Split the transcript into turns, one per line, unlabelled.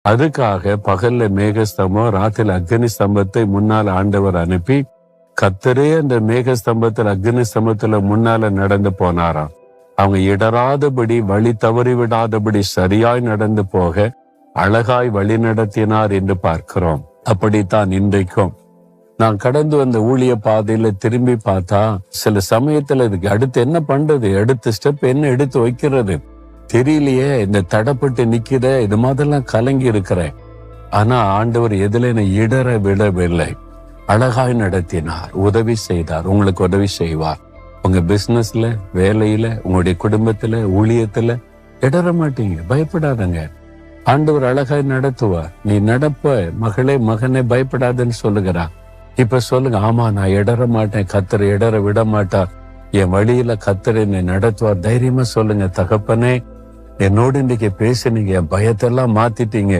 அதுக்காக பகல்ல மேகஸ்தம்பம், ராத்திரில அக்னி ஸ்தம்பத்தை முன்னால் ஆண்டவர் அனுப்பி, கர்த்தரே அந்த மேகஸ்தம்பத்தில் அக்னி ஸ்தம்பத்துல முன்னால நடந்து போனாராம். அவங்க இடராதபடி, வழி தவறி விடாதபடி சரியாய் நடந்து போக அழகாய் வழி நடத்தினார் என்று பார்க்கிறோம். அப்படித்தான் இன்றைக்கும் நான் கடந்து வந்த ஊழிய பாதையில திரும்பி பார்த்தா சில சமயத்துல இதுக்கு அடுத்து என்ன பண்றது, அடுத்த ஸ்டெப் என்ன எடுத்து வைக்கிறது தெரியலையே, இந்த தடப்பட்டு நிக்கிற இது மாதிரிலாம் கலங்கி இருக்கிறேன். ஆனா ஆண்டவர் எதுல என்னை இடற விடவில்லை, அழகாய் நடத்தினார், உதவி செய்தார். உங்களுக்கு உதவி செய்வார். உங்க பிசினஸ்ல, வேலையில, உங்களுடைய குடும்பத்துல, ஊழியத்துல இடற மாட்டீங்க, பயப்படாதங்க. ஆண்டவர் அழகாய் நடத்துவார். நீ நடப்ப மகளே, மகனே, பயப்படாதன்னு சொல்லுகிறார். இப்ப சொல்லுங்க, ஆமா நான் இடற மாட்டேன், கர்த்தர் இடற விட மாட்டார், என் வழியில கர்த்தர் என்னை நடத்துவார். தைரியமா சொல்லுங்க, தகப்பனே என்னோடு இன்னைக்கு பேசுனீங்க, என் பயத்தெல்லாம் மாத்திட்டீங்க,